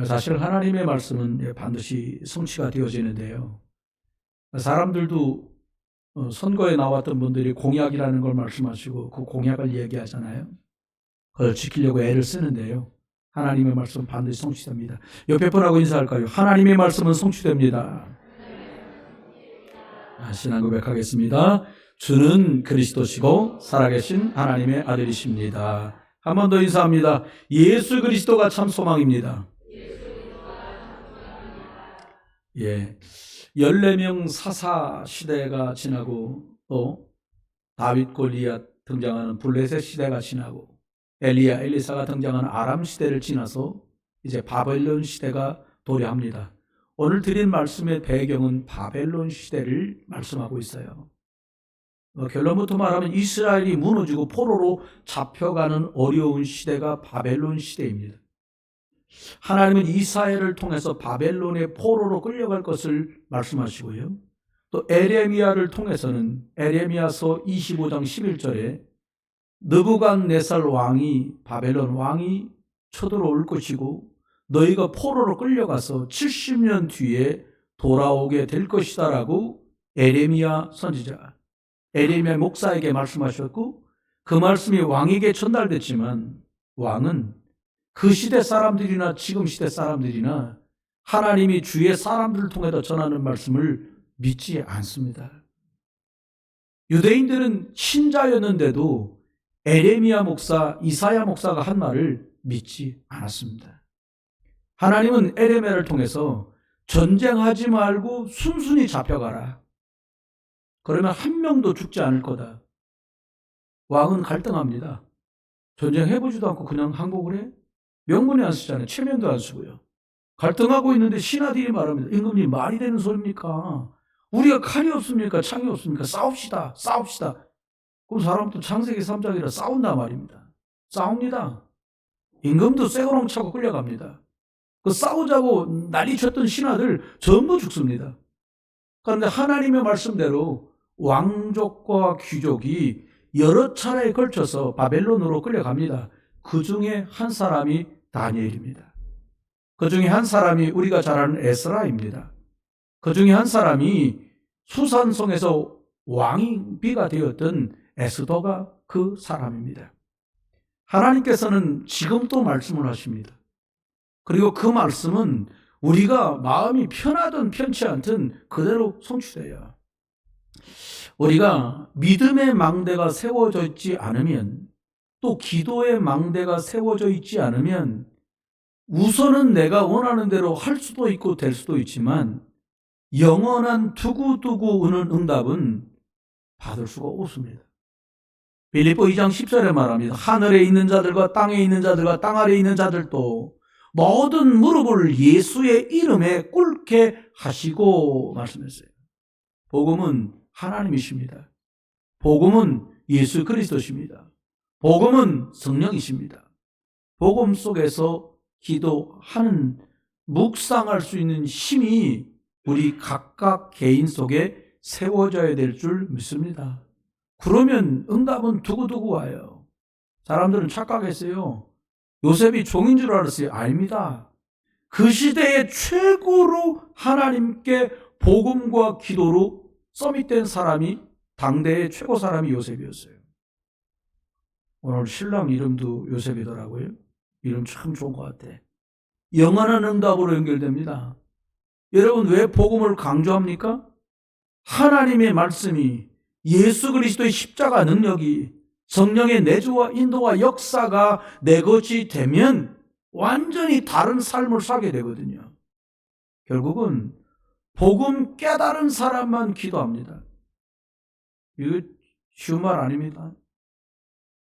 사실 하나님의 말씀은 반드시 성취가 되어지는데요. 사람들도 선거에 나왔던 분들이 공약이라는 걸 말씀하시고 그 공약을 얘기하잖아요. 그걸 지키려고 애를 쓰는데요. 하나님의 말씀은 반드시 성취됩니다. 옆에 분하고 인사할까요? 하나님의 말씀은 성취됩니다. 신앙 고백하겠습니다. 주는 그리스도시고 살아계신 하나님의 아들이십니다. 한 번 더 인사합니다. 예수 그리스도가 참 소망입니다. 14명 사사 시대가 지나고 또 다윗 골리앗 등장하는 블레셋 시대가 지나고 엘리야 엘리사가 등장하는 아람 시대를 지나서 이제 바벨론 시대가 도래합니다. 오늘 드린 말씀의 배경은 바벨론 시대를 말씀하고 있어요. 결론부터 말하면 이스라엘이 무너지고 포로로 잡혀가는 어려운 시대가 바벨론 시대입니다. 하나님은 이사야를 통해서 바벨론의 포로로 끌려갈 것을 말씀하시고요. 또 에레미야를 통해서는 에레미야서 25장 11절에 느부갓네살 왕이 바벨론 왕이 쳐들어올 것이고 너희가 포로로 끌려가서 70년 뒤에 돌아오게 될 것이다 라고 에레미야 선지자 에레미야 목사에게 말씀하셨고 그 말씀이 왕에게 전달됐지만 왕은 그 시대 사람들이나 지금 시대 사람들이나 하나님이 주의 사람들을 통해서 전하는 말씀을 믿지 않습니다. 유대인들은 신자였는데도 에레미야 목사, 이사야 목사가 한 말을 믿지 않았습니다. 하나님은 에레미야를 통해서 전쟁하지 말고 순순히 잡혀가라. 그러면 한 명도 죽지 않을 거다. 왕은 갈등합니다. 전쟁해보지도 않고 그냥 항복을 해? 명분이 안 쓰잖아요. 체면도 안 쓰고요. 갈등하고 있는데 신하들이 말합니다. 임금님 말이 되는 소리입니까? 우리가 칼이 없습니까? 창이 없습니까? 싸웁시다. 그럼 사람도 창세기 3장이라 싸운다 말입니다. 싸웁니다. 임금도 쇠고랑 차고 끌려갑니다. 그 싸우자고 난리 쳤던 신하들 전부 죽습니다. 그런데 하나님의 말씀대로 왕족과 귀족이 여러 차례에 걸쳐서 바벨론으로 끌려갑니다. 그 중에 한 사람이 다니엘입니다. 그 중에 한 사람이 우리가 잘 아는 에스라입니다. 그 중에 한 사람이 수산성에서 왕비가 되었던 에스더가 그 사람입니다. 하나님께서는 지금도 말씀을 하십니다. 그리고 그 말씀은 우리가 마음이 편하든 편치 않든 그대로 성취돼요. 우리가 믿음의 망대가 세워져 있지 않으면 또 기도의 망대가 세워져 있지 않으면 우선은 내가 원하는 대로 할 수도 있고 될 수도 있지만 영원한 두고두고 오는 응답은 받을 수가 없습니다. 빌립보 2장 10절에 말합니다. 하늘에 있는 자들과 땅에 있는 자들과 땅 아래에 있는 자들도 모든 무릎을 예수의 이름에 꿇게 하시고 말씀했어요. 복음은 하나님이십니다. 복음은 예수 그리스도십니다. 복음은 성령이십니다. 복음 속에서 기도하는 묵상할 수 있는 힘이 우리 각각 개인 속에 세워져야 될 줄 믿습니다. 그러면 응답은 두고두고 와요. 사람들은 착각했어요. 요셉이 종인 줄 알았어요. 아닙니다. 그 시대의 최고로 하나님께 복음과 기도로 서밋된 사람이 당대의 최고 사람이 요셉이었어요. 오늘 신랑 이름도 요셉이더라고요. 이름 참 좋은 것 같아. 영원한 응답으로 연결됩니다. 여러분 왜 복음을 강조합니까? 하나님의 말씀이 예수 그리스도의 십자가 능력이 성령의 내주와 인도와 역사가 내 것이 되면 완전히 다른 삶을 살게 되거든요. 결국은 복음 깨달은 사람만 기도합니다. 이거 쉬운 말 아닙니다.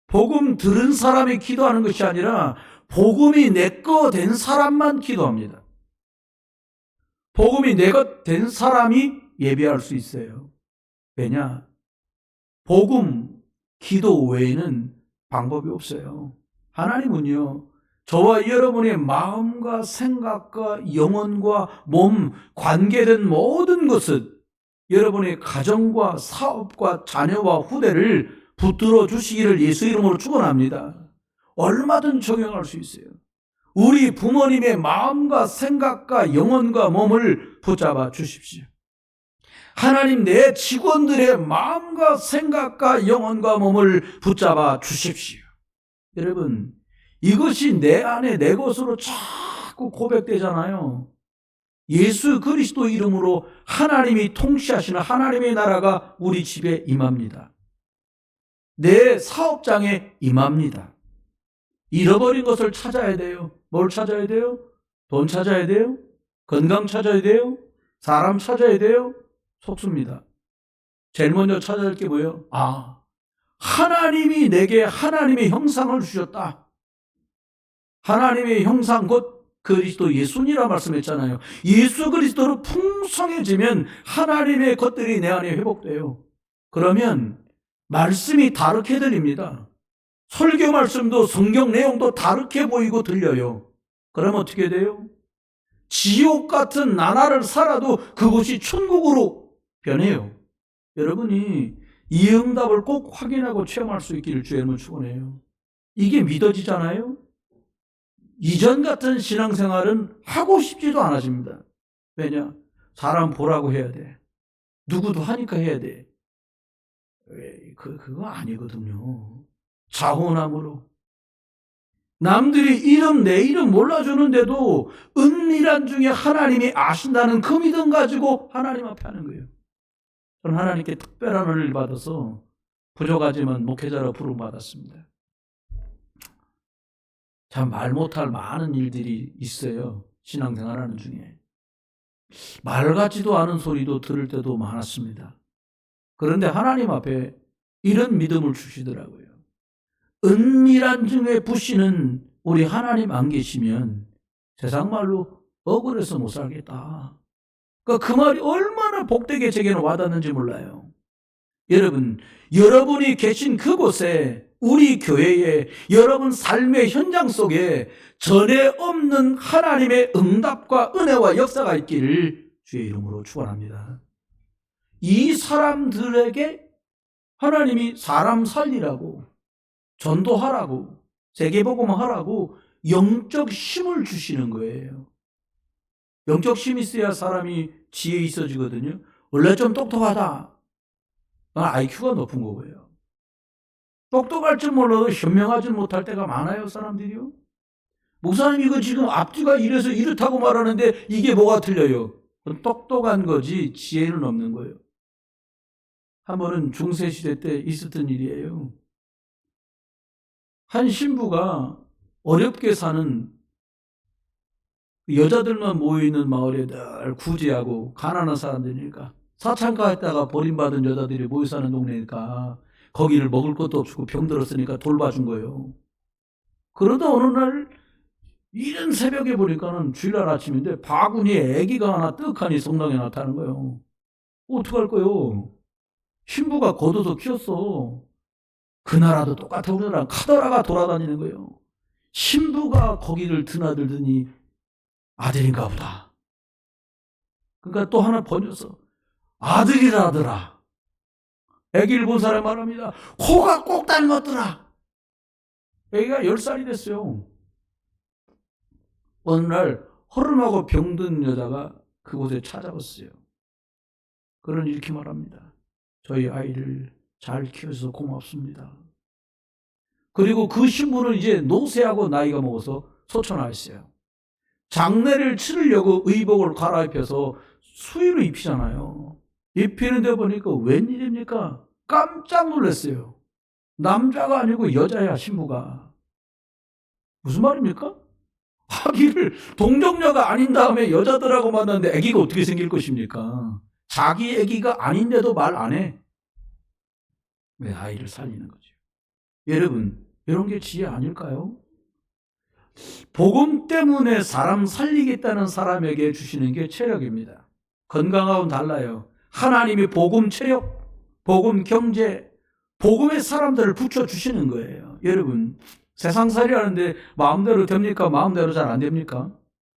복음 들은 사람이 기도하는 것이 아니라 복음이 내 거 된 사람만 기도합니다. 복음이 내 것 된 사람이 예배할 수 있어요. 왜냐? 복음, 기도 외에는 방법이 없어요. 하나님은요, 저와 여러분의 마음과 생각과 영혼과 몸, 관계된 모든 것을 여러분의 가정과 사업과 자녀와 후대를 붙들어 주시기를 예수 이름으로 축원합니다. 얼마든 적용할 수 있어요. 우리 부모님의 마음과 생각과 영혼과 몸을 붙잡아 주십시오. 하나님, 내 직원들의 마음과 생각과 영혼과 몸을 붙잡아 주십시오. 여러분, 이것이 내 안에 내 것으로 자꾸 고백되잖아요. 예수 그리스도 이름으로 하나님이 통치하시는 하나님의 나라가 우리 집에 임합니다. 내 사업장에 임합니다. 잃어버린 것을 찾아야 돼요. 뭘 찾아야 돼요? 돈 찾아야 돼요? 건강 찾아야 돼요? 사람 찾아야 돼요? 속습니다. 제일 먼저 찾아야 할 게 뭐예요? 하나님이 내게 하나님의 형상을 주셨다. 하나님의 형상 곧 그리스도 예수니라 말씀했잖아요. 예수 그리스도로 풍성해지면 하나님의 것들이 내 안에 회복돼요. 그러면 말씀이 다르게 들립니다. 설교 말씀도 성경 내용도 다르게 보이고 들려요. 그럼 어떻게 돼요? 지옥 같은 나날을 살아도 그곳이 천국으로 변해요. 여러분이 이 응답을 꼭 확인하고 체험할 수 있기를 주의 이름으로 축원해요. 이게 믿어지잖아요? 이전 같은 신앙생활은 하고 싶지도 않아집니다. 왜냐? 사람 보라고 해야 돼. 누구도 하니까 해야 돼. 그거 아니거든요. 자혼함으로. 남들이 내 이름 몰라주는데도 은밀한 중에 하나님이 아신다는 그 믿음 가지고 하나님 앞에 하는 거예요. 저는 하나님께 특별한 은혜를 받아서 부족하지만 목회자로 부름받았습니다. 참 말 못할 많은 일들이 있어요. 신앙생활하는 중에. 말 같지도 않은 소리도 들을 때도 많았습니다. 그런데 하나님 앞에 이런 믿음을 주시더라고요. 은밀한 중에 부시는 우리 하나님 안 계시면 세상 말로 억울해서 못 살겠다. 그 말이 얼마나 복되게 제게는 와닿는지 몰라요. 여러분, 여러분이 계신 그곳에 우리 교회에 여러분 삶의 현장 속에 전에 없는 하나님의 응답과 은혜와 역사가 있기를 주의 이름으로 축원합니다. 이 사람들에게 하나님이 사람 살리라고 전도하라고 세계복음하라고 영적 힘을 주시는 거예요. 영적 힘이 있어야 사람이 지혜 있어지거든요. 원래 좀 똑똑하다. IQ가 높은 거고요. 똑똑할 줄 몰라도 현명하지 못할 때가 많아요, 사람들이요. 목사님 이거 지금 앞뒤가 이래서 이렇다고 말하는데 이게 뭐가 틀려요? 똑똑한 거지 지혜는 없는 거예요. 한 번은 중세시대 때 있었던 일이에요. 한 신부가 어렵게 사는 여자들만 모여있는 마을에 늘 구제하고 가난한 사람들이니까 사창가에다가 버림받은 여자들이 모여 사는 동네니까 거기를 먹을 것도 없고 병들었으니까 돌봐준 거예요. 그러다 어느 날 이른 새벽에 보니까는 주일날 아침인데 바구니에 아기가 하나 떡하니 성당에 나타나는 거예요. 어떡할 거예요? 신부가 걷어서 키웠어. 그 나라도 똑같아. 우리나라 카더라가 돌아다니는 거예요. 신부가 거기를 드나들더니 아들인가 보다. 그러니까 또 하나 번져서 아들이라더라. 아기를 본 사람 말합니다. 코가 꼭 닮았더라. 아기가 10살이 됐어요. 어느 날 허름하고 병든 여자가 그곳에 찾아왔어요. 그런 이렇게 말합니다. 저희 아이를 잘 키워서 고맙습니다. 그리고 그 신부는 이제 노쇠하고 나이가 먹어서 소천하였어요. 장례를 치르려고 의복을 갈아입혀서 수의를 입히잖아요. 입히는데 보니까 웬일입니까? 깜짝 놀랐어요. 남자가 아니고 여자야, 신부가. 무슨 말입니까? 아기를 동정녀가 아닌 다음에 여자들하고 만났는데 아기가 어떻게 생길 것입니까? 자기 아기가 아닌데도 말 안 해. 왜 아이를 살리는 거죠? 여러분, 이런 게 지혜 아닐까요? 복음 때문에 사람 살리겠다는 사람에게 주시는 게 체력입니다. 건강하고는 달라요. 하나님이 복음 체력, 복음 경제, 복음의 사람들을 붙여주시는 거예요. 여러분, 세상살이 하는데 마음대로 됩니까? 마음대로 잘 안 됩니까?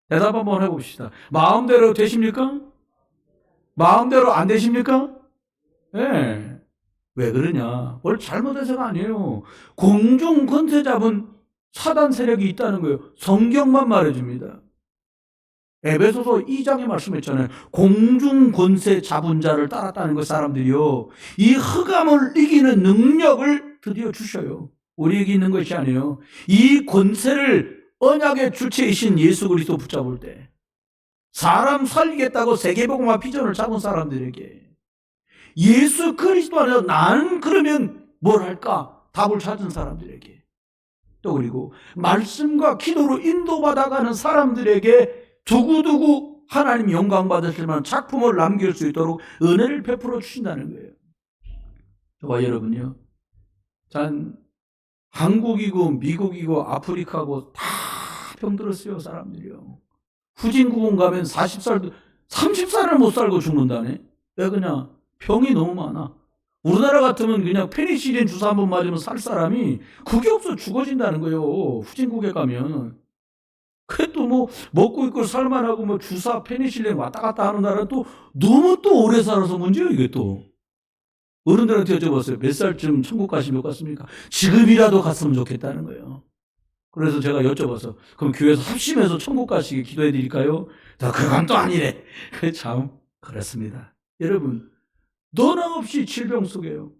대답 한번 해봅시다. 마음대로 되십니까? 마음대로 안 되십니까? 네. 왜 그러냐? 뭘 잘못해서가 아니에요. 공중 권세 잡은 사단 세력이 있다는 거예요. 성경만 말해줍니다. 에베소서 2장에 말씀했잖아요. 공중 권세 잡은 자를 따랐다는 거 사람들이요. 이 흑암을 이기는 능력을 드디어 주셔요. 우리에게 있는 것이 아니에요. 이 권세를 언약의 주체이신 예수 그리스도 붙잡을 때 사람 살리겠다고 세계복음화 비전을 잡은 사람들에게 예수 그리스도 안에서 나는 그러면 뭘 할까? 답을 찾은 사람들에게 또 그리고 말씀과 기도로 인도받아가는 사람들에게 두고두고 하나님 영광 받으실 만한 작품을 남길 수 있도록 은혜를 베풀어 주신다는 거예요. 저와 여러분요. 전 한국이고 미국이고 아프리카고 다 병들었어요. 사람들이요. 후진국은 가면 40살도 30살을 못 살고 죽는다네. 왜 그냥 병이 너무 많아. 우리나라 같으면 그냥 페니실린 주사 한번 맞으면 살 사람이 그게 없어 죽어진다는 거예요. 후진국에 가면. 그래도 뭐 먹고 있고 살만하고 뭐 주사 페니실린 왔다 갔다 하는 나라는 또 너무 또 오래 살아서 문제예요. 이게 또. 어른들한테 여쭤봤어요. 몇 살쯤 천국 가시면 몇 갔습니까? 지금이라도 갔으면 좋겠다는 거예요. 그래서 제가 여쭤봐서 그럼 교회에서 합심해서 천국 가시게 기도해 드릴까요? 그건 또 아니래. 참 그렇습니다. 여러분 너나 없이 질병 속에요.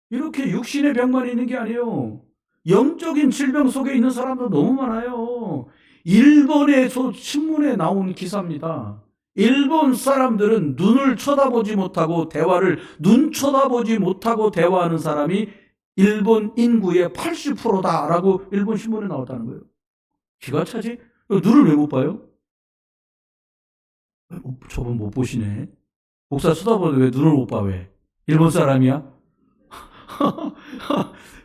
이렇게 육신의 병만 있는 게 아니에요. 영적인 질병 속에 있는 사람도 너무 많아요. 일본에서 신문에 나온 기사입니다. 일본 사람들은 눈을 쳐다보지 못하고 눈 쳐다보지 못하고 대화하는 사람이 일본 인구의 80%다라고 일본 신문에 나왔다는 거예요. 기가 차지? 눈을 왜 못 봐요? 저분 못 보시네. 목사 쳐다보는데 왜 눈을 못 봐? 왜? 일본 사람이야?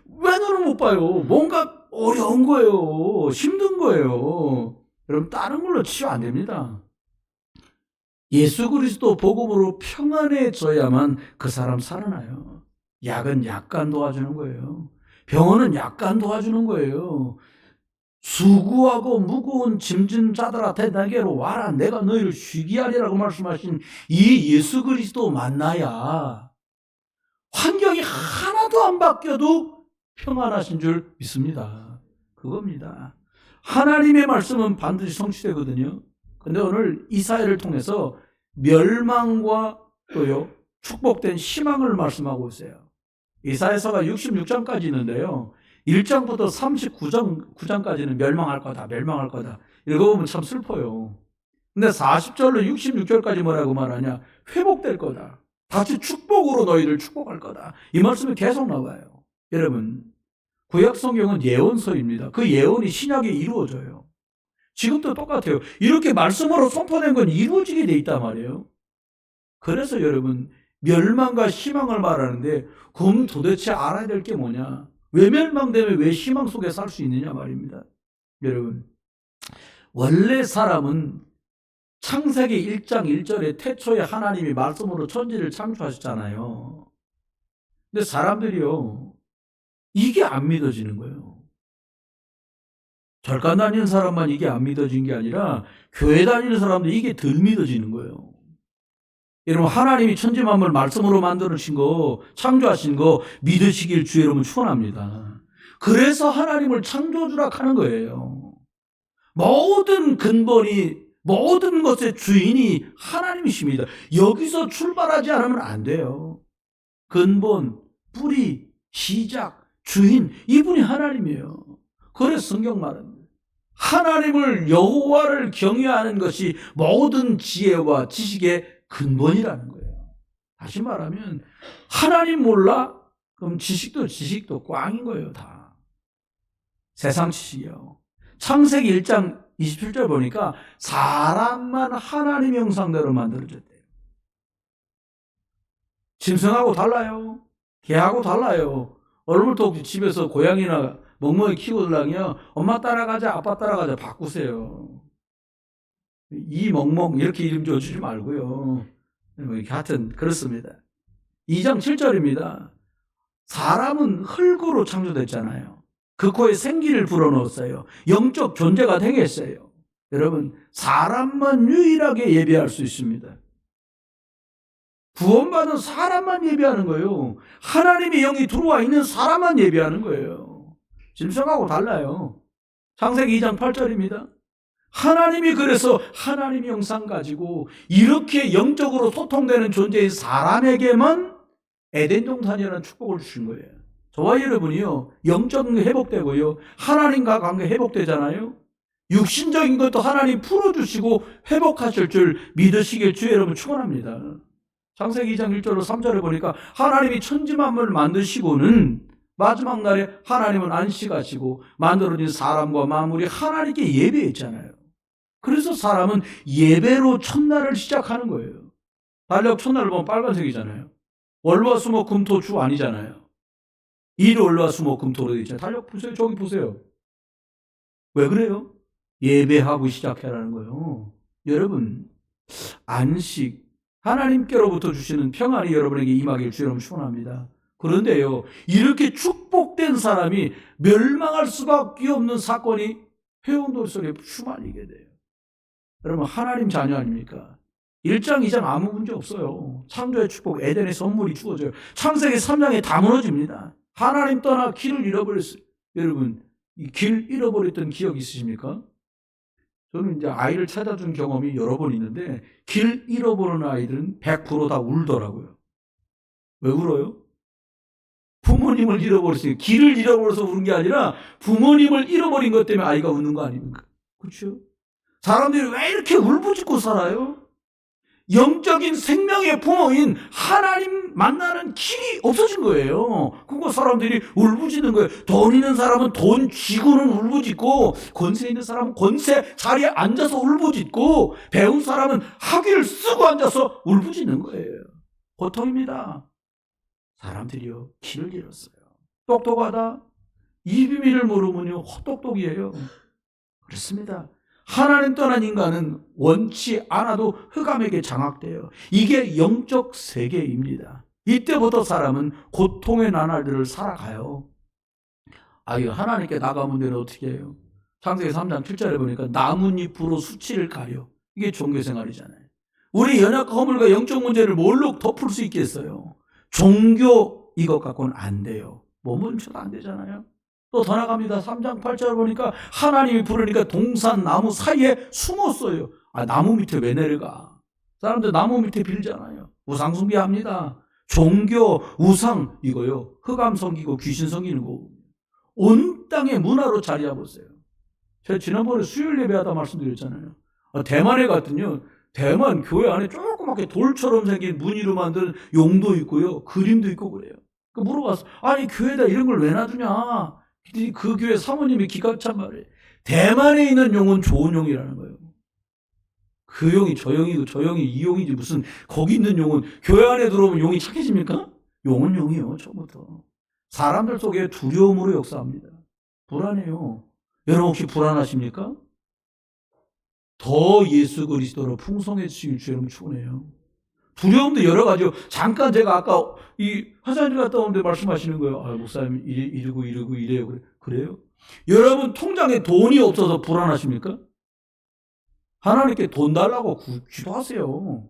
왜 눈을 못 봐요? 뭔가 어려운 거예요. 힘든 거예요. 여러분 다른 걸로 치유 안 됩니다. 예수 그리스도 복음으로 평안해져야만 그 사람 살아나요. 약은 약간 도와주는 거예요. 병원은 약간 도와주는 거예요. 수고하고 무거운 짐진 자들한테 내게로 와라. 내가 너희를 쉬게 하리라고 말씀하신 이 예수 그리스도 만나야 환경이 하나도 안 바뀌어도 평안하신 줄 믿습니다. 그겁니다. 하나님의 말씀은 반드시 성취되거든요. 근데 오늘 이사야를 통해서 멸망과 또요 축복된 희망을 말씀하고 있어요. 이사야서가 66장까지 있는데요. 1장부터 39장까지는 멸망할 거다. 멸망할 거다. 읽어보면 참 슬퍼요. 근데 40절로 66절까지 뭐라고 말하냐? 회복될 거다. 다시 축복으로 너희를 축복할 거다. 이 말씀이 계속 나와요. 여러분 구약 성경은 예언서입니다. 그 예언이 신약에 이루어져요. 지금도 똑같아요. 이렇게 말씀으로 선포된 건 이루어지게 돼 있단 말이에요. 그래서 여러분 멸망과 희망을 말하는데 그럼 도대체 알아야 될 게 뭐냐? 왜 멸망되면 왜 희망 속에 살 수 있느냐 말입니다. 여러분 원래 사람은 창세기 1장 1절에 태초에 하나님이 말씀으로 천지를 창조하셨잖아요. 근데 사람들이요 이게 안 믿어지는 거예요. 절간 다니는 사람만 이게 안 믿어진 게 아니라 교회 다니는 사람도 이게 덜 믿어지는 거예요. 여러분 하나님이 천지 만물 말씀으로 만드신 거 창조하신 거 믿으시길 주 여러분 축원합니다. 그래서 하나님을 창조주라 하는 거예요. 모든 근본이 모든 것의 주인이 하나님이십니다. 여기서 출발하지 않으면 안 돼요. 근본, 뿌리, 시작, 주인 이분이 하나님이에요. 그래서 성경 말합니다. 하나님을 여호와를 경외하는 것이 모든 지혜와 지식의 근본이라는 거예요. 다시 말하면 하나님 몰라? 그럼 지식도 꽝인 거예요. 다. 세상 지식이요. 창세기 1장 27절 보니까 사람만 하나님 형상대로 만들어졌대요. 짐승하고 달라요. 개하고 달라요. 오늘부터 집에서 고양이나 멍멍이 키우려면 엄마 따라가자 아빠 따라가자 바꾸세요. 이 멍멍 이렇게 이름 지어주지 말고요. 하여튼 그렇습니다. 2장 7절입니다. 사람은 흙으로 창조됐잖아요. 그 코에 생기를 불어넣었어요. 영적 존재가 되겠어요. 여러분 사람만 유일하게 예배할 수 있습니다. 구원받은 사람만 예배하는 거예요. 하나님의 영이 들어와 있는 사람만 예배하는 거예요. 짐승하고 달라요. 창세기 2장 8절입니다. 하나님이 그래서 하나님의 형상 가지고 이렇게 영적으로 소통되는 존재인 사람에게만 에덴 동산이라는 축복을 주신 거예요. 저와 여러분이요, 영적인 게 회복되고요, 하나님과 관계 회복되잖아요. 육신적인 것도 하나님 풀어주시고 회복하실 줄 믿으시길 주의 여러분 축원합니다. 창세기 2장 1절로 3절에 보니까 하나님이 천지만물을 만드시고는 마지막 날에 하나님은 안식하시고 만들어진 사람과 만물이 하나님께 예배했잖아요. 그래서 사람은 예배로 첫날을 시작하는 거예요. 달력 첫날을 보면 빨간색이잖아요. 월화수목금토 주 아니잖아요. 일 월화수목금토로 되어 있잖아요. 달력 보세요. 저기 보세요. 왜 그래요? 예배하고 시작하라는 거예요. 여러분, 안식, 하나님께로부터 주시는 평안이 여러분에게 임하길 주 여러분 축원합니다. 그런데요, 이렇게 축복된 사람이 멸망할 수밖에 없는 사건이 회원들 속에 휘말리게 돼요. 여러분, 하나님 자녀 아닙니까? 1장, 2장 아무 문제 없어요. 창조의 축복, 에덴의 선물이 주어져요. 창세기 3장에 다 무너집니다. 하나님 떠나 길을 잃어버렸어요. 여러분, 이 길 잃어버렸던 기억 있으십니까? 저는 이제 아이를 찾아준 경험이 여러 번 있는데, 길 잃어버린 아이들은 100%다 울더라고요. 왜 울어요? 부모님을 잃어버렸으니까. 길을 잃어버려서 우는 게 아니라 부모님을 잃어버린 것 때문에 아이가 우는 거 아닙니까? 그렇죠? 사람들이 왜 이렇게 울부짖고 살아요? 영적인 생명의 부모인 하나님 만나는 길이 없어진 거예요. 그거 사람들이 울부짖는 거예요. 돈 있는 사람은 돈 쥐고는 울부짖고, 권세 있는 사람은 권세 자리에 앉아서 울부짖고, 배운 사람은 학위를 쓰고 앉아서 울부짖는 거예요. 고통입니다. 사람들이요, 길을 잃었어요. 똑똑하다? 이 비밀을 모르면요, 헛똑똑이에요. 그렇습니다. 하나님 떠난 인간은 원치 않아도 흑암에게 장악돼요. 이게 영적 세계입니다. 이때부터 사람은 고통의 나날들을 살아가요. 아유, 하나님께 나가면 되는 어떻게 해요? 창세기 3장 7절에 보니까 나뭇잎으로 수치를 가려. 이게 종교생활이잖아요. 우리 연약과 허물과 영적 문제를 뭘로 덮을 수 있겠어요? 종교 이것 갖고는 안 돼요. 몸은 쳐도 안 되잖아요. 또 더 나갑니다. 3장 8절 보니까 하나님이 부르니까 동산 나무 사이에 숨었어요. 아, 나무 밑에 왜 내려가? 사람들 나무 밑에 빌잖아요. 우상 숭배합니다. 종교, 우상 이거요. 흑암 섬기고 귀신 섬기는 거. 온 땅의 문화로 자리 잡았어요. 제가 지난번에 수요일 예배하다 말씀드렸잖아요. 대만에 갔더니요, 대만 교회 안에 조그맣게 돌처럼 생긴 무늬로 만든 용도 있고요, 그림도 있고 그래요. 물어봤어. 아니, 교회에다 이런 걸 왜 놔두냐? 그 교회 사모님이 기가 찬 말이에요. 대만에 있는 용은 좋은 용이라는 거예요. 그 용이 저 용이고 저 용이 이 용이지, 무슨 거기 있는 용은, 교회 안에 들어오면 용이 착해집니까? 용은 용이요, 처음부터. 사람들 속에 두려움으로 역사합니다. 불안해요. 여러분 혹시 불안하십니까? 더 예수 그리스도로 풍성해지길 주 여러분 축원해요. 두려움도 여러 가지요. 잠깐 제가 아까 이 화장실 갔다 오는데 말씀하시는 거예요. 아, 목사님 이러고 이래요. 그래요? 여러분 통장에 돈이 없어서 불안하십니까? 하나님께 돈 달라고 기도하세요.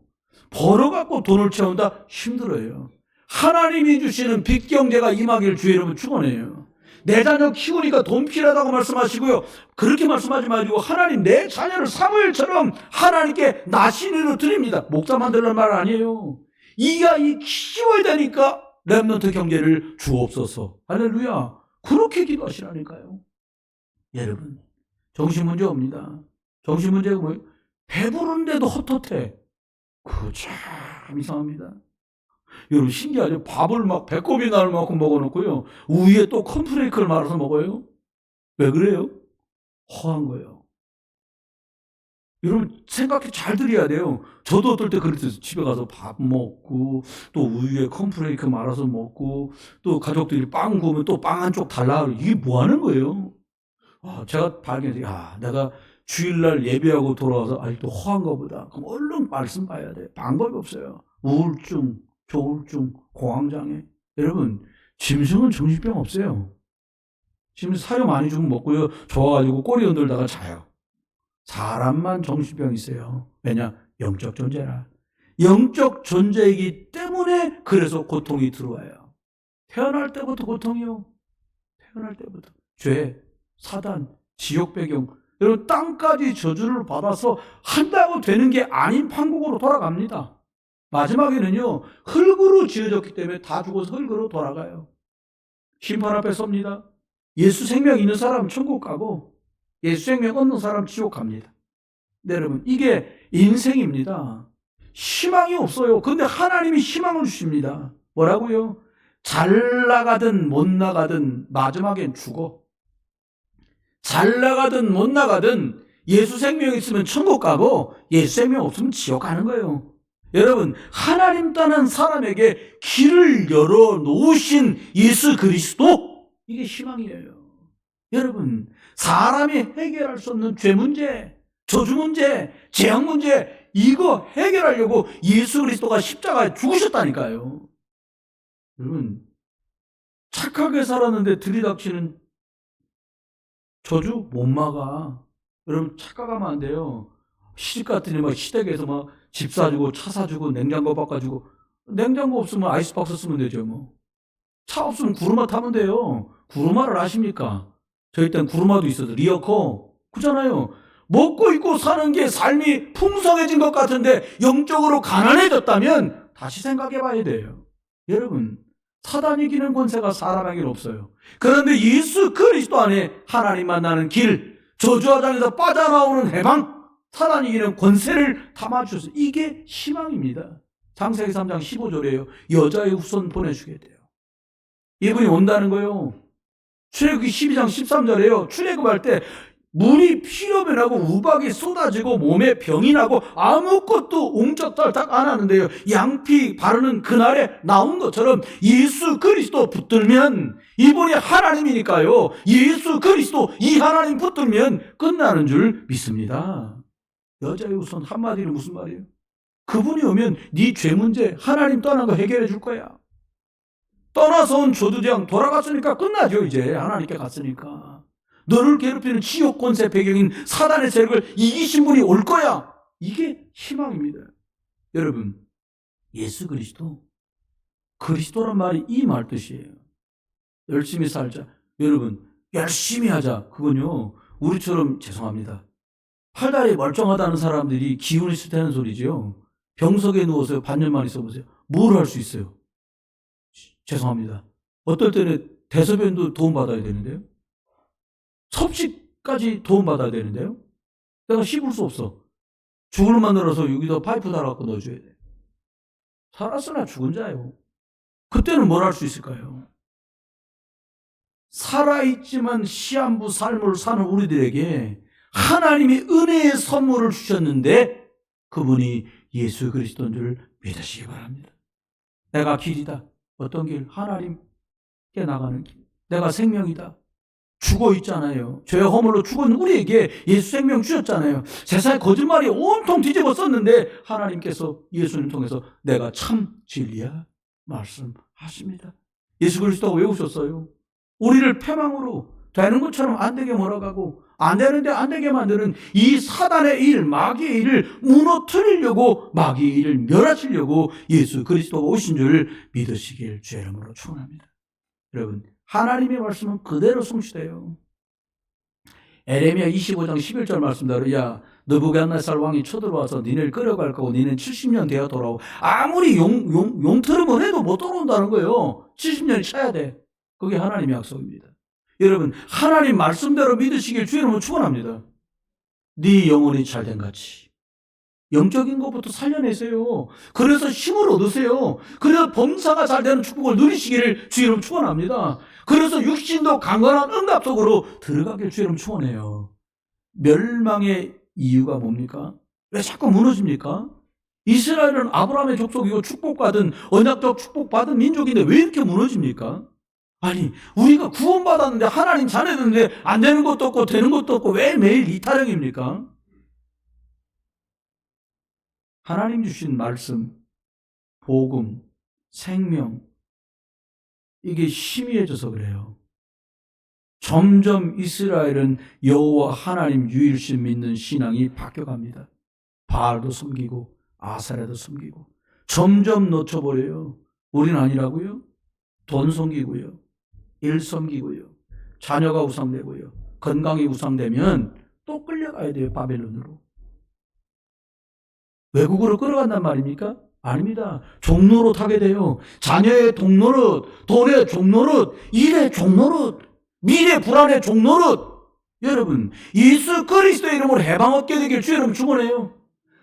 벌어갖고 돈을 채운다? 힘들어요. 하나님이 주시는 빚 경제가 임하길 주 여러분 축원해요. 내 자녀 키우니까 돈 필요하다고 말씀하시고요, 그렇게 말씀하지 마시고 하나님 내 자녀를 사무엘처럼 하나님께 나신으로 드립니다. 목사 만들라는 말 아니에요. 이 아이 키워야 되니까 렘넌트 경제를 주옵소서. 할렐루야. 그렇게 기도하시라니까요. 여러분, 정신 문제 옵니다. 정신 문제가 뭐예요? 배부른데도 헛헛해. 그거 참 이상합니다. 여러분 신기하죠? 밥을 막 배꼽이 나올 만큼 먹어놓고요, 우유에 또 콘프레이크를 말아서 먹어요. 왜 그래요? 허한 거예요. 여러분 생각해 잘 들어야 돼요. 저도 어떨 때 그랬어요. 집에 가서 밥 먹고 또 우유에 콘프레이크 말아서 먹고 또 가족들이 빵 구우면 또 빵 한쪽 달라. 이게 뭐 하는 거예요? 제가 발견해서, 내가 주일날 예배하고 돌아와서 아직도 허한가 보다. 그럼 얼른 말씀 봐야 돼. 방법이 없어요. 우울증, 조울증, 공황장애. 여러분, 짐승은 정신병 없어요. 짐승 사료 많이 주면 먹고요, 좋아가지고 꼬리 흔들다가 자요. 사람만 정신병 있어요. 왜냐? 영적 존재라. 영적 존재이기 때문에 그래서 고통이 들어와요. 태어날 때부터 고통이요. 태어날 때부터. 죄, 사단, 지옥 배경. 여러분, 땅까지 저주를 받아서 한다고 되는 게 아닌 판국으로 돌아갑니다. 마지막에는요, 흙으로 지어졌기 때문에 다 죽어서 흙으로 돌아가요. 심판 앞에 섭니다. 예수 생명 있는 사람 천국 가고 예수 생명 없는 사람 지옥 갑니다. 네, 여러분, 이게 인생입니다. 희망이 없어요. 근데 하나님이 희망을 주십니다. 뭐라고요? 잘 나가든 못 나가든 마지막엔 죽어. 잘 나가든 못 나가든 예수 생명 있으면 천국 가고 예수 생명 없으면 지옥 가는 거예요. 여러분, 하나님 따는 사람에게 길을 열어놓으신 예수 그리스도, 이게 희망이에요. 여러분, 사람이 해결할 수 없는 죄 문제, 저주 문제, 재앙 문제, 이거 해결하려고 예수 그리스도가 십자가에 죽으셨다니까요. 여러분, 착하게 살았는데 들이닥치는 저주 못 막아. 여러분, 착각하면 안 돼요. 시집 갔더니 막 시댁에서 막 집 사주고 차 사주고 냉장고 바꿔주고. 냉장고 없으면 아이스박스 쓰면 되죠 뭐. 차 없으면 구르마 타면 돼요. 구르마를 아십니까? 저희 땐 구르마도 있어서 리어커 그잖아요. 먹고 입고 사는 게 삶이 풍성해진 것 같은데 영적으로 가난해졌다면 다시 생각해 봐야 돼요. 여러분, 사단이 이기는 권세가 사람에게는 없어요. 그런데 예수 그리스도 안에 하나님 만나는 길, 저주화장에서 빠져나오는 해방, 사단이 이기는 권세를 담아주셔서 이게 희망입니다. 창세기 3장 15절이에요. 여자의 후손 보내주게 돼요. 이분이 온다는 거예요. 출애굽기 12장 13절이에요. 출애굽할 때 물이 피로 변하고 우박이 쏟아지고 몸에 병이 나고 아무것도 옹짝달싹 안 하는데요. 양피 바르는 그날에 나온 것처럼 예수 그리스도 붙들면, 이분이 하나님이니까요. 예수 그리스도 이 하나님 붙들면 끝나는 줄 믿습니다. 여자의 우선 한마디로 무슨 말이에요? 그분이 오면 네 죄 문제 하나님 떠난 거 해결해 줄 거야. 떠나서 온 조두장 돌아갔으니까 끝나죠. 이제 하나님께 갔으니까. 너를 괴롭히는 지옥 권세 배경인 사단의 세력을 이기신 분이 올 거야. 이게 희망입니다. 여러분, 예수 그리스도란 말이 이 말 뜻이에요. 열심히 살자. 여러분, 열심히 하자. 그건요, 우리처럼 죄송합니다. 팔다리 멀쩡하다는 사람들이 기운 있을 때 하는 소리죠. 병석에 누워서 반년만 있어보세요. 뭘 할 수 있어요? 죄송합니다. 어떨 때는 대소변도 도움받아야 되는데요. 섭식까지 도움받아야 되는데요. 내가 씹을 수 없어. 죽을 만들어서 여기다 파이프 달아갖고 넣어줘야 돼. 살았으나 죽은 자예요. 그때는 뭘 할 수 있을까요? 살아있지만 시한부 삶을 사는 우리들에게 하나님이 은혜의 선물을 주셨는데 그분이 예수 그리스도인 줄 믿으시기 바랍니다. 내가 길이다. 어떤 길? 하나님께 나가는 길. 내가 생명이다. 죽어 있잖아요. 죄의 허물로 죽은 우리에게 예수 생명 주셨잖아요. 세상에 거짓말이 온통 뒤집어 썼는데 하나님께서 예수님 통해서 내가 참 진리야 말씀하십니다. 예수 그리스도가 왜 오셨어요? 우리를 패망으로 되는 것처럼 안 되게 몰아가고 안 되는데 안 되게 만드는 이 사단의 일, 마귀의 일을 무너뜨리려고, 마귀의 일을 멸하시려고 예수 그리스도가 오신 줄 믿으시길 주의 이름으로 축원합니다. 여러분, 하나님의 말씀은 그대로 성취돼요. 에레미야 25장 11절 말씀대로 야 느부갓네살 왕이 쳐들어와서 니네를 끌어갈 거고 니는 70년 되어 돌아오고, 아무리 용트름을 해도 못 돌아온다는 거예요. 70년이 차야 돼. 그게 하나님의 약속입니다. 여러분, 하나님 말씀대로 믿으시길 주의 이름으로 축원합니다. 네 영혼이 잘된 같이 영적인 것부터 살려내세요. 그래서 힘을 얻으세요. 그래서 범사가 잘되는 축복을 누리시기를 주의 이름으로 축원합니다. 그래서 육신도 강건한 응답 속으로 들어가길 주의 이름으로 축원해요. 멸망의 이유가 뭡니까? 왜 자꾸 무너집니까? 이스라엘은 아브라함의 족속이고 축복받은, 언약적 축복받은 민족인데 왜 이렇게 무너집니까? 아니, 우리가 구원받았는데 하나님 자녀들인데 안 되는 것도 없고 되는 것도 없고 왜 매일 이 타령입니까? 하나님 주신 말씀, 복음, 생명, 이게 희미해져서 그래요. 점점 이스라엘은 여호와 하나님 유일신 믿는 신앙이 바뀌어갑니다. 바알도 섬기고 아사레도 섬기고 점점 놓쳐버려요. 우리는 아니라고요? 돈 섬기고요, 일 섬기고요, 자녀가 우상되고요, 건강이 우상되면 또 끌려가야 돼요. 바벨론으로. 외국으로 끌어간단 말입니까? 아닙니다. 종노릇 하게 돼요. 자녀의 종노릇, 돈의 종노릇, 일의 종노릇, 미래 불안의 종노릇. 여러분, 예수 그리스도의 이름으로 해방 얻게 되길 주 여러분 축원해요.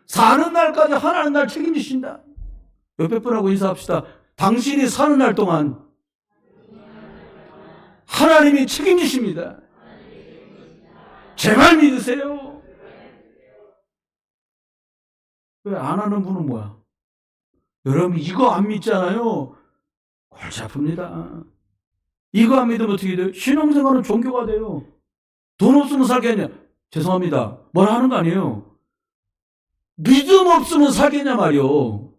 사는 날까지 하나님 날 책임지신다. 옆에 분하고 인사합시다. 당신이 사는 날 동안 하나님이 책임지십니다. 제발 믿으세요. 왜 안 하는 분은 뭐야? 여러분 이거 안 믿잖아요. 골치 아픕니다. 이거 안 믿으면 어떻게 돼요? 신앙생활은 종교가 돼요. 돈 없으면 살겠냐? 죄송합니다. 뭐라 하는 거 아니에요. 믿음 없으면 살겠냐 말이요.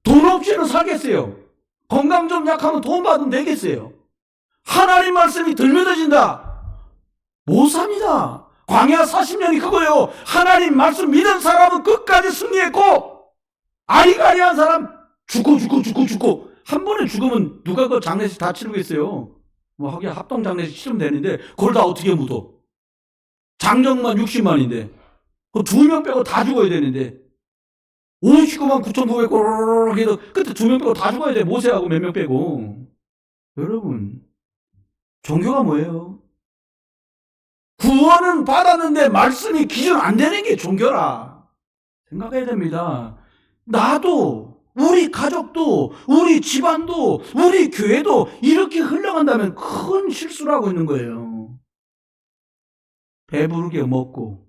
돈 없이는 살겠어요. 건강 좀 약하면 돈 받으면 되겠어요. 하나님 말씀이 덜 믿어진다. 못 삽니다. 광야 40년이 그거예요. 하나님 말씀 믿은 사람은 끝까지 승리했고 아리가리한 사람 죽고 한 번에 죽으면 누가 그 장례식 다 치르겠어요. 뭐 하긴 합동 장례식 치르면 되는데 그걸 다 어떻게 묻어? 장정만 60만인데 그 2명 빼고 다 죽어야 되는데 59만 9,900 해도 그때 2명 빼고 다 죽어야 돼. 모세하고 몇 명 빼고. 여러분 종교가 뭐예요? 구원은 받았는데 말씀이 기준 안 되는 게 종교라. 생각해야 됩니다. 나도 우리 가족도 우리 집안도 우리 교회도 이렇게 흘러간다면 큰 실수를 하고 있는 거예요. 배부르게 먹고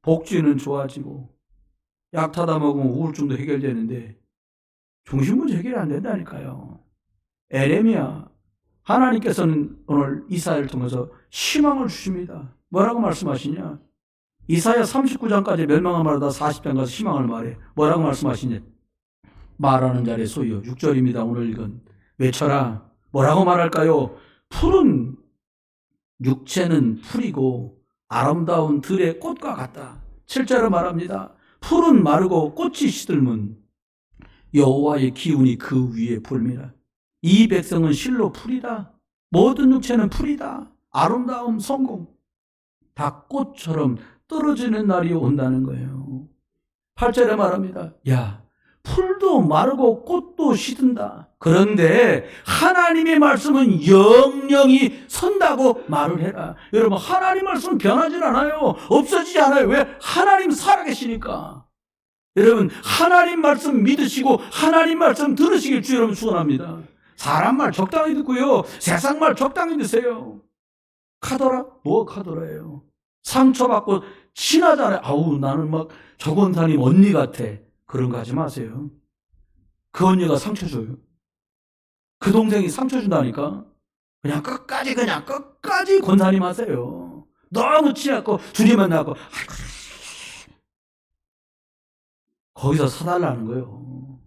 복지는 좋아지고 약 타다 먹으면 우울증도 해결되는데 중심문제 해결이 안 된다니까요. 에레미야 하나님께서는 오늘 이사야를 통해서 희망을 주십니다. 뭐라고 말씀하시냐? 이사야 39장까지 멸망을 말하다 40장 가서 희망을 말해. 뭐라고 말씀하시냐? 말하는 자리에 소이요. 6절입니다. 오늘 읽은. 외쳐라. 뭐라고 말할까요? 푸른 육체는 풀이고 아름다운 들의 꽃과 같다. 7절을 말합니다. 풀은 마르고 꽃이 시들면 여호와의 기운이 그 위에 불미라. 이 백성은 실로 풀이다. 모든 육체는 풀이다. 아름다움, 성공. 다 꽃처럼 떨어지는 날이 온다는 거예요. 8절에 말합니다. 야, 풀도 마르고 꽃도 시든다. 그런데 하나님의 말씀은 영영이 선다고 말을 해라. 여러분 하나님 말씀은 변하지 않아요. 없어지지 않아요. 왜? 하나님 살아계시니까. 여러분 하나님 말씀 믿으시고 하나님 말씀 들으시길 주 여러분 축원합니다. 사람 말 적당히 듣고요. 세상 말 적당히 드세요. 카더라? 뭐 카더라예요. 상처받고 친하잖아요. 아우 나는 막 저 권사님 언니 같아. 그런 거 하지 마세요. 그 언니가 상처 줘요. 그 동생이 상처 준다니까. 그냥 끝까지 권사님 하세요. 너무 친하고 둘이 만나고 거기서 사달라는 거예요.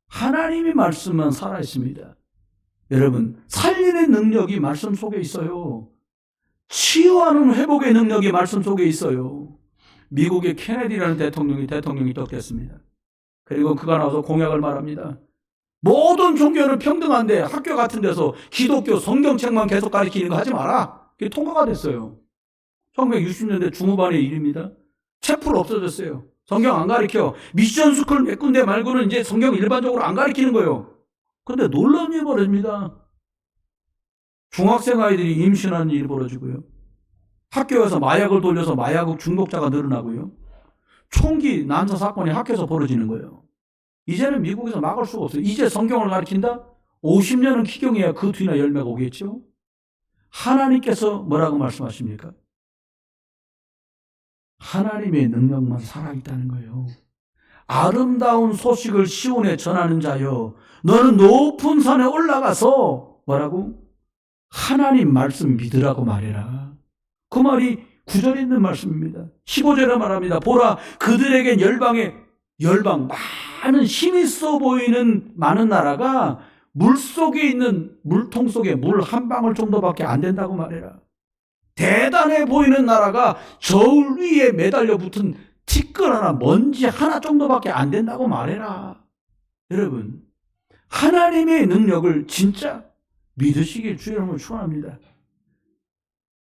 하나님의 말씀만 살아있습니다. 여러분 살리는 능력이 말씀 속에 있어요. 치유하는 회복의 능력이 말씀 속에 있어요. 미국의 케네디라는 대통령이 떴겠습니다. 그리고 그가 나와서 공약을 말합니다. 모든 종교는 평등한데 학교 같은 데서 기독교 성경책만 계속 가르치는 거 하지 마라. 그게 통과가 됐어요. 1960년대 중후반의 일입니다. 채플 없어졌어요. 성경 안 가르쳐. 미션 스쿨 몇 군데 말고는 이제 성경 일반적으로 안 가르치는 거예요. 근데 놀라운 일이 벌어집니다. 중학생 아이들이 임신하는 일이 벌어지고요. 학교에서 마약을 돌려서 마약 중독자가 늘어나고요. 총기 난사 사건이 학교에서 벌어지는 거예요. 이제는 미국에서 막을 수가 없어요. 이제 성경을 가르친다? 50년은 기경해야 그 뒤나 열매가 오겠죠. 하나님께서 뭐라고 말씀하십니까? 하나님의 능력만 살아있다는 거예요. 아름다운 소식을 시온에 전하는 자여 너는 높은 산에 올라가서 뭐라고? 하나님 말씀 믿으라고 말해라. 그 말이 9절에 있는 말씀입니다. 15절에 말합니다. 보라 그들에겐 열방 많은 힘이 있어 보이는 많은 나라가 물속에 있는 물통 속에 물 한 방울 정도밖에 안 된다고 말해라. 대단해 보이는 나라가 저울 위에 매달려 붙은 티끌 하나 먼지 하나 정도밖에 안 된다고 말해라. 여러분 하나님의 능력을 진짜 믿으시길 주 여러분을 축원합니다.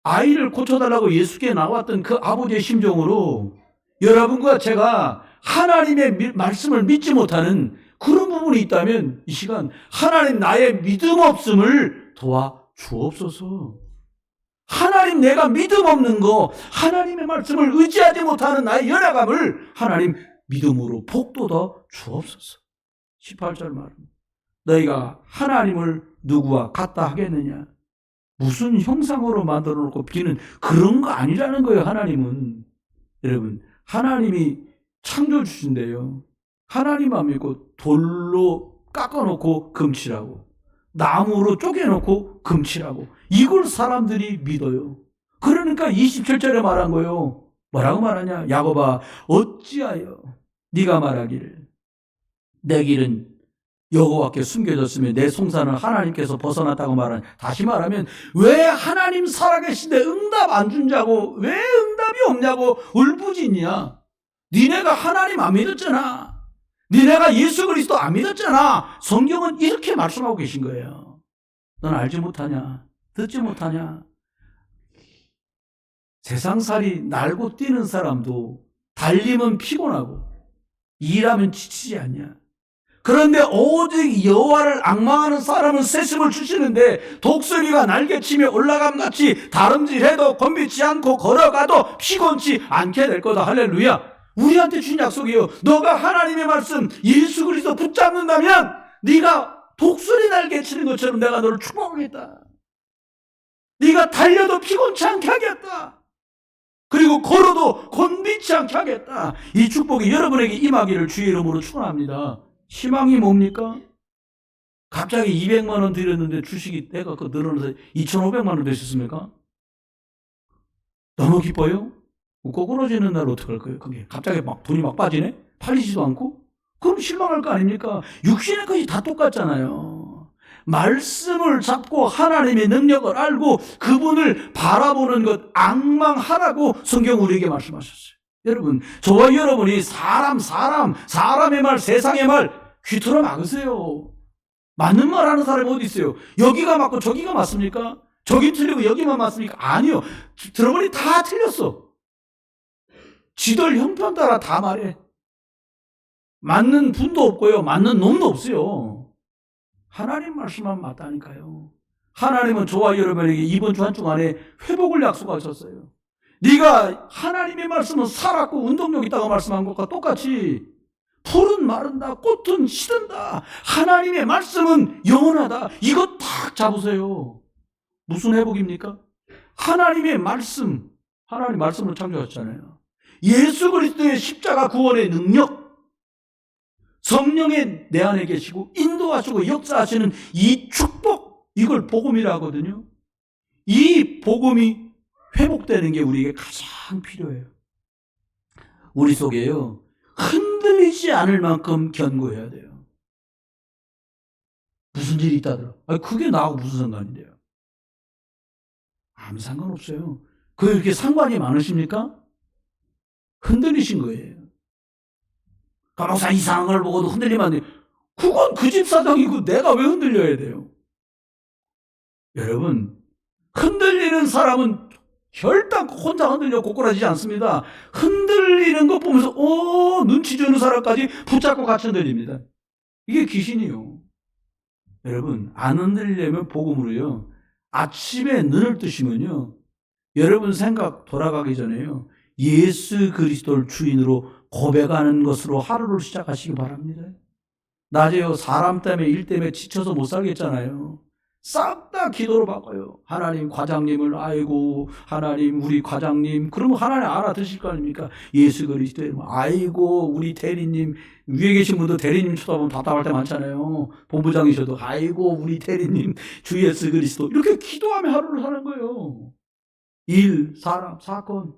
아이를 고쳐달라고 예수께 나왔던 그 아버지의 심정으로 여러분과 제가 하나님의 말씀을 믿지 못하는 그런 부분이 있다면 이 시간 하나님 나의 믿음 없음을 도와주옵소서. 하나님 내가 믿음 없는 거, 하나님의 말씀을 의지하지 못하는 나의 연약함을 하나님 믿음으로 복돋아 주옵소서. 18절 말입니다. 너희가 하나님을 누구와 같다 하겠느냐? 무슨 형상으로 만들어 놓고 비는 그런 거 아니라는 거예요. 하나님은. 여러분, 하나님이 창조 주신대요. 하나님 안 믿고 돌로 깎아놓고 금치라고, 나무로 쪼개놓고 금치라고, 이걸 사람들이 믿어요. 그러니까 27절에 말한 거예요. 뭐라고 말하냐? 야곱아, 어찌하여 네가 말하기를 내 길은 여호와께 숨겨졌으며 내 송사는 하나님께서 벗어났다고 말하는, 다시 말하면 왜 하나님 살아계신데 응답 안 준다고, 왜 응답이 없냐고 울부짖냐? 니네가 하나님 안 믿었잖아. 니네가 예수 그리스도 안 믿었잖아. 성경은 이렇게 말씀하고 계신 거예요. 넌 알지 못하냐? 듣지 못하냐? 세상살이 날고 뛰는 사람도 달리면 피곤하고 일하면 지치지 않냐? 그런데 오직 여호와를 앙망하는 사람은 새심을 주시는데 독수리가 날개치며 올라감같이 다름질해도 곤비지 않고 걸어가도 피곤치 않게 될 거다. 할렐루야. 우리한테 준 약속이에요. 너가 하나님의 말씀 예수 그리스도 붙잡는다면 네가 독수리 날개치는 것처럼 내가 너를 축복하겠다. 네가 달려도 피곤치 않게 하겠다. 그리고 걸어도 곤비지 않게 하겠다. 이 축복이 여러분에게 임하기를 주의 이름으로 축원합니다. 희망이 뭡니까? 갑자기 200만 원 드렸는데 주식이 내가 그 늘어나서 2,500만 원 되셨습니까? 너무 기뻐요? 꼬꾸러지는 날 어떡할 거예요? 그게 갑자기 막 돈이 막 빠지네? 팔리지도 않고? 그럼 실망할 거 아닙니까? 육신의 것이 다 똑같잖아요. 말씀을 잡고 하나님의 능력을 알고 그분을 바라보는 것 앙망하라고 성경 우리에게 말씀하셨어요. 여러분, 저와 여러분이 사람의 말, 세상의 말 귀틀어 막으세요. 맞는 말 하는 사람이 어디 있어요? 여기가 맞고 저기가 맞습니까? 저기 틀리고 여기만 맞습니까? 아니요. 들어보니 다 틀렸어. 지들 형편 따라 다 말해. 맞는 분도 없고요. 맞는 놈도 없어요. 하나님 말씀만 맞다니까요. 하나님은 저와 여러분에게 이번 주 한 주 안에 회복을 약속하셨어요. 네가 하나님의 말씀은 살았고 운동력 있다고 말씀한 것과 똑같이 풀은 마른다, 꽃은 시든다. 하나님의 말씀은 영원하다. 이거 딱 잡으세요. 무슨 회복입니까? 하나님의 말씀, 하나님 말씀으로 창조하셨잖아요. 예수 그리스도의 십자가 구원의 능력, 성령의 내 안에 계시고 인도하시고 역사하시는 이 축복, 이걸 복음이라 하거든요. 이 복음이 회복되는 게 우리에게 가장 필요해요. 우리 속에요, 흔들리지 않을 만큼 견고해야 돼요. 무슨 일이 있다더라. 그게 나하고 무슨 상관인데요? 아무 상관없어요. 그게 이렇게 상관이 많으십니까? 흔들리신 거예요. 간혹사 이상한 걸 보고도 흔들리면 안 돼요. 그건 그 집 사정이고 내가 왜 흔들려야 돼요? 여러분, 흔들리는 사람은 결단 혼자 흔들려 꼬꾸라지지 않습니다. 흔들리는 거 보면서 눈치 주는 사람까지 붙잡고 같이 흔들립니다. 이게 귀신이요. 여러분, 안 흔들리려면 복음으로요, 아침에 눈을 뜨시면요, 여러분 생각 돌아가기 전에요, 예수 그리스도를 주인으로 고백하는 것으로 하루를 시작하시기 바랍니다. 낮에요, 사람 때문에 일 때문에 지쳐서 못 살겠잖아요. 싹 다 기도로 바꿔요. 하나님 과장님을, 아이고 하나님 우리 과장님, 그러면 하나님 알아듣실 거 아닙니까? 예수 그리스도 이름, 아이고 우리 대리님, 위에 계신 분도 대리님 쳐다보면 답답할 때 많잖아요. 본부장이셔도 아이고 우리 대리님 주 예수 그리스도, 이렇게 기도하며 하루를 사는 거예요. 일, 사람, 사건.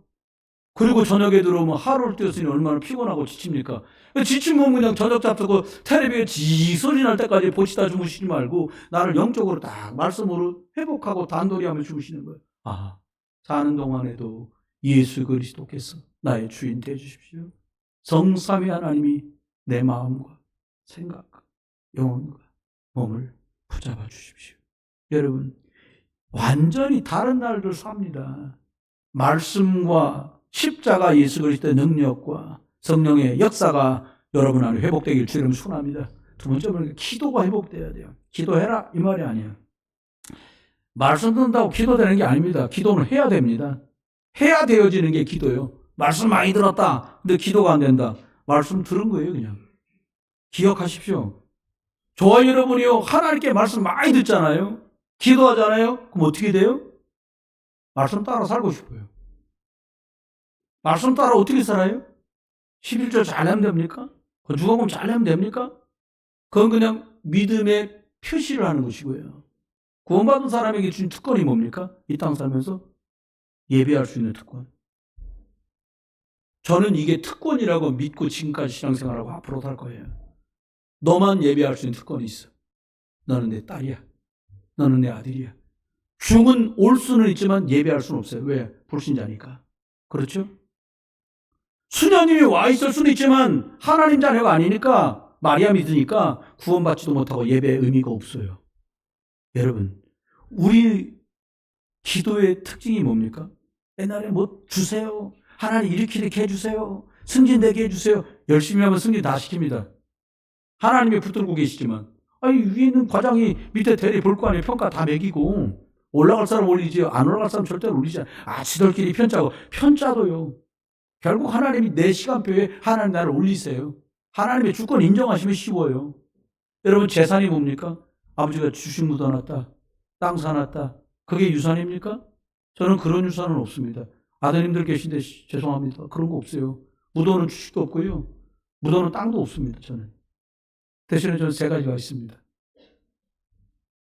그리고 저녁에 들어오면 하루를 뛰었으니 얼마나 피곤하고 지칩니까? 지친 몸 그냥 저녁 잡수고 텔레비에 지 소리 날 때까지 보시다 주무시지 말고 나를 영적으로 딱 말씀으로 회복하고 단도리하며 주무시는 거예요. 아, 사는 동안에도 예수 그리스도께서 나의 주인 되어 주십시오. 성삼위 하나님이 내 마음과 생각과 영혼과 몸을 붙잡아 주십시오. 여러분, 완전히 다른 날들 삽니다. 말씀과 십자가 예수 그리스도의 능력과 성령의 역사가 여러분 안에 회복되길 주님 축원합니다. 두 번째는 기도가 회복돼야 돼요. 기도해라 이 말이 아니에요. 말씀 듣는다고 기도되는 게 아닙니다. 기도는 해야 됩니다. 해야 되어지는 게 기도예요. 말씀 많이 들었다. 근데 기도가 안 된다. 말씀 들은 거예요, 그냥. 기억하십시오. 저와 여러분이요, 하나님께 말씀 많이 듣잖아요. 기도하잖아요. 그럼 어떻게 돼요? 말씀 따라 살고 싶어요. 말씀 따라 어떻게 살아요? 11절 잘 하면 됩니까? 누가복음 잘 하면 됩니까? 그건 그냥 믿음의 표시를 하는 것이고요. 구원받은 사람에게 주신 특권이 뭡니까? 이 땅 살면서 예배할 수 있는 특권. 저는 이게 특권이라고 믿고 지금까지 신앙생활하고 앞으로 살 거예요. 너만 예배할 수 있는 특권이 있어. 너는 내 딸이야. 너는 내 아들이야. 죽은 올 수는 있지만 예배할 수는 없어요. 왜? 불신자니까. 그렇죠? 수녀님이 와 있을 수는 있지만 하나님 자녀가 아니니까 마리아 믿으니까 구원받지도 못하고 예배의 의미가 없어요. 여러분, 우리 기도의 특징이 뭡니까? 옛날에 뭐 주세요. 하나님 이렇게 해주세요. 승진되게 해주세요. 열심히 하면 승진 다 시킵니다. 하나님이 붙들고 계시지만 아니 위에 있는 과장이 밑에 대리 볼 거 아니에요. 평가 다 매기고 올라갈 사람 올리지 안 올라갈 사람 절대로 올리지 않아요. 지들끼리 편짜고 편짜도요. 결국 하나님이 내 시간표에 하나님 나를 올리세요. 하나님의 주권 인정하시면 쉬워요. 여러분 재산이 뭡니까? 아버지가 주식 묻어놨다. 땅 사놨다. 그게 유산입니까? 저는 그런 유산은 없습니다. 아드님들 계신데 죄송합니다. 그런 거 없어요. 묻어놓은 주식도 없고요. 묻어놓은 땅도 없습니다. 저는. 대신에 저는 세 가지가 있습니다.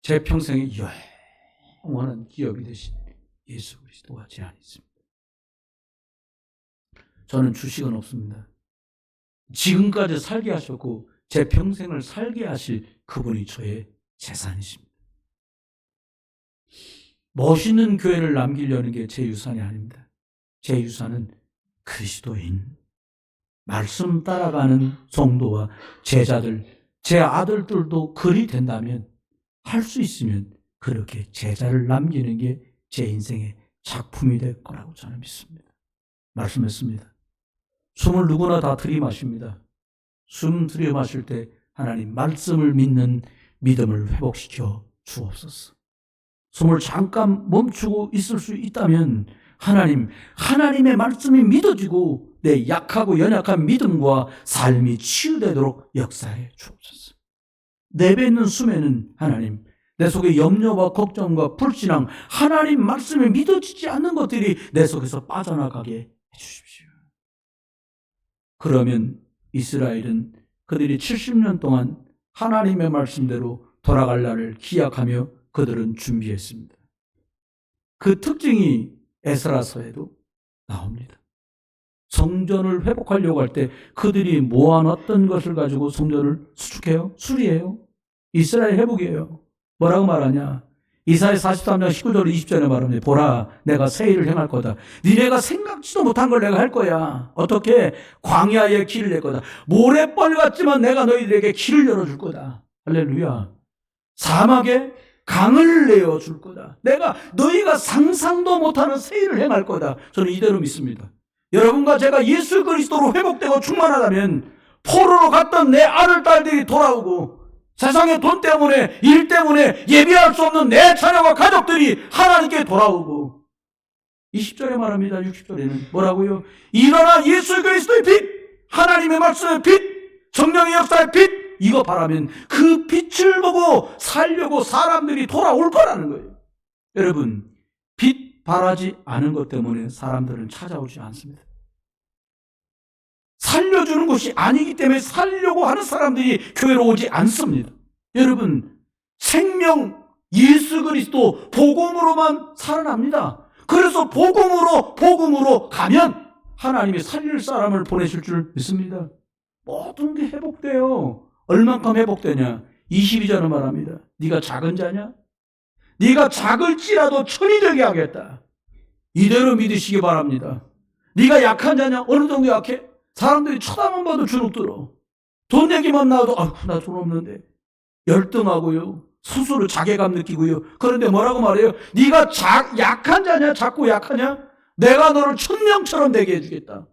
제 평생에 영원한 기업이 되신 예수 그리스도가 제 안에 있습니다. 저는 주식은 없습니다. 지금까지 살게 하셨고 제 평생을 살게 하실 그분이 저의 재산이십니다. 멋있는 교회를 남기려는 게 제 유산이 아닙니다. 제 유산은 그리스도인, 말씀 따라가는 성도와 제자들, 제 아들들도 그리 된다면, 할 수 있으면 그렇게 제자를 남기는 게 제 인생의 작품이 될 거라고 저는 믿습니다. 말씀했습니다. 숨을 누구나 다 들이마십니다. 숨 들이마실 때 하나님 말씀을 믿는 믿음을 회복시켜 주옵소서. 숨을 잠깐 멈추고 있을 수 있다면 하나님의 말씀이 믿어지고 내 약하고 연약한 믿음과 삶이 치유되도록 역사해 주옵소서. 내뱉는 숨에는 하나님, 내 속에 염려와 걱정과 불신앙, 하나님 말씀이 믿어지지 않는 것들이 내 속에서 빠져나가게 해주십시오. 그러면 이스라엘은 그들이 70년 동안 하나님의 말씀대로 돌아갈 날을 기약하며 그들은 준비했습니다. 그 특징이 에스라서에도 나옵니다. 성전을 회복하려고 할 때 그들이 모아놨던 것을 가지고 성전을 수축해요? 수리해요? 이스라엘 회복이에요. 뭐라고 말하냐? 이사야 43장 19절 20절에 말합니다. 보라, 내가 새 일을 행할 거다. 니네가 생각지도 못한 걸 내가 할 거야. 어떻게? 광야에 길을 낼 거다. 모래벌 같지만 내가 너희들에게 길을 열어줄 거다. 할렐루야. 사막에 강을 내어줄 거다. 내가 너희가 상상도 못하는 새 일을 행할 거다. 저는 이대로 믿습니다. 여러분과 제가 예수 그리스도로 회복되고 충만하다면 포로로 갔던 내 아들, 딸들이 돌아오고 세상의 돈 때문에, 일 때문에 예비할 수 없는 내 자녀와 가족들이 하나님께 돌아오고 20절에 말합니다. 60절에는 뭐라고요? 일어나 예수 그리스도의 빛, 하나님의 말씀의 빛, 성령의 역사의 빛, 이거 바라면 그 빛을 보고 살려고 사람들이 돌아올 거라는 거예요. 여러분, 빛 바라지 않은 것 때문에 사람들은 찾아오지 않습니다. 살려주는 것이 아니기 때문에 살려고 하는 사람들이 교회로 오지 않습니다. 여러분, 생명 예수 그리스도 복음으로만 살아납니다. 그래서 복음으로 가면 하나님이 살릴 사람을 보내실 줄 믿습니다. 모든 게 회복돼요. 얼만큼 회복되냐? 22절은 말합니다. 네가 작은 자냐? 네가 작을지라도 천이 되게 하겠다. 이대로 믿으시기 바랍니다. 네가 약한 자냐? 어느 정도 약해? 사람들이 쳐다만 봐도 주눅 들어. 돈 얘기만 나와도 나 돈 없는데 열등하고요. 스스로 자괴감 느끼고요. 그런데 뭐라고 말해요? 네가 약한 자냐? 자꾸 약하냐? 내가 너를 천명처럼 되게 해주겠다.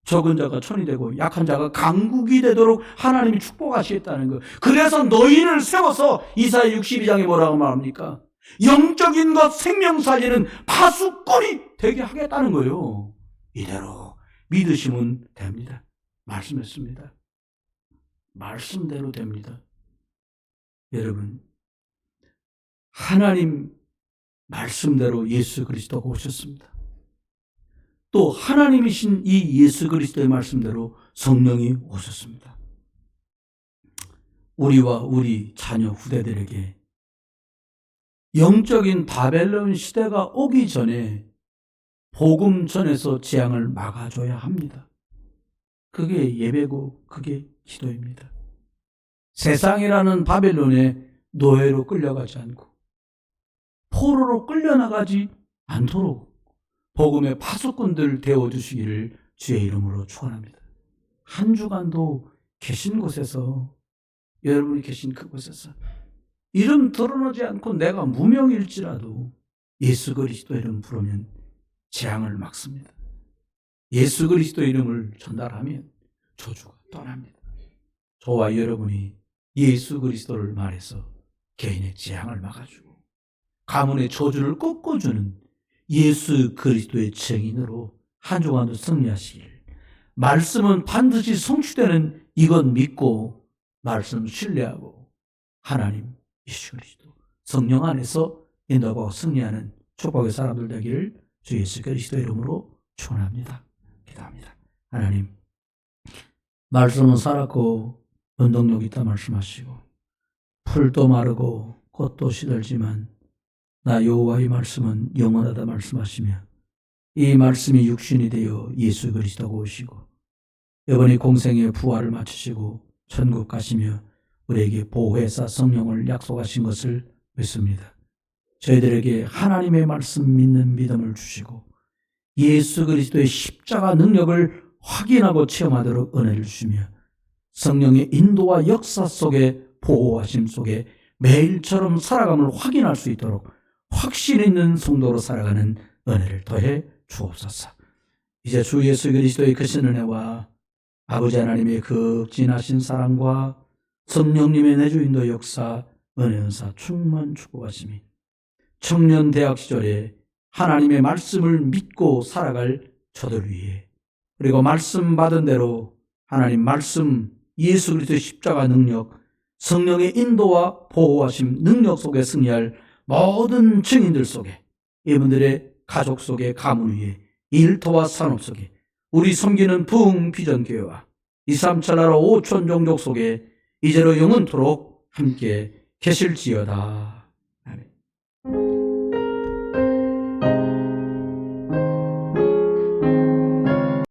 적은 자가 천이 되고 약한 자가 강국이 되도록 하나님이 축복하시겠다는 거. 그래서 너희를 세워서 이사야 62장에 뭐라고 말합니까? 영적인 것 생명 살리는 파수꾼이 되게 하겠다는 거예요. 이대로 믿으시면 됩니다. 말씀했습니다. 말씀대로 됩니다. 여러분, 하나님 말씀대로 예수 그리스도가 오셨습니다. 또 하나님이신 이 예수 그리스도의 말씀대로 성령이 오셨습니다. 우리와 우리 자녀 후대들에게 영적인 바벨론 시대가 오기 전에 복음 전에서 재앙을 막아줘야 합니다. 그게 예배고 그게 기도입니다. 세상이라는 바벨론의 노예로 끌려가지 않고 포로로 끌려나가지 않도록 복음의 파수꾼들 되어주시기를 주의 이름으로 축원합니다. 한 주간도 계신 곳에서, 여러분이 계신 그곳에서 이름 드러나지 않고 내가 무명일지라도 예수 그리스도 이름 부르면 재앙을 막습니다. 예수 그리스도 이름을 전달하면 저주가 떠납니다. 저와 여러분이 예수 그리스도를 말해서 개인의 재앙을 막아주고 가문의 저주를 꺾어주는 예수 그리스도의 증인으로 한 주간도 승리하시길, 말씀은 반드시 성취되는 이것 믿고 말씀 신뢰하고 하나님 예수 그리스도 성령 안에서 인도하고 승리하는 축복의 사람들 되기를 주 예수 그리스도 이름으로 축원합니다. 기도합니다. 하나님, 말씀은 살았고 운동력 있다 말씀하시고 풀도 마르고 꽃도 시들지만 나 여호와의 말씀은 영원하다 말씀하시며 이 말씀이 육신이 되어 예수 그리스도가 오시고 이번에 공생의 부활을 마치시고 천국 가시며 우리에게 보혜사 성령을 약속하신 것을 믿습니다. 저희들에게 하나님의 말씀 믿는 믿음을 주시고 예수 그리스도의 십자가 능력을 확인하고 체험하도록 은혜를 주시며 성령의 인도와 역사 속에 보호하심 속에 매일처럼 살아감을 확인할 수 있도록 확신 있는 성도로 살아가는 은혜를 더해 주옵소서. 이제 주 예수 그리스도의 크신 은혜와 아버지 하나님의 극진하신 사랑과 성령님의 내주 인도 역사, 은혜 은사 충만 축복하심이 청년 대학 시절에 하나님의 말씀을 믿고 살아갈 저들 위해, 그리고 말씀 받은 대로 하나님 말씀 예수 그리스도의 십자가 능력, 성령의 인도와 보호하심 능력 속에 승리할 모든 증인들 속에, 이분들의 가족 속에, 가문 위에, 일터와 산업 속에, 우리 섬기는 부흥 비전교회와 237 나라 5천 종족 속에 이제로 영원토록 함께 계실지어다.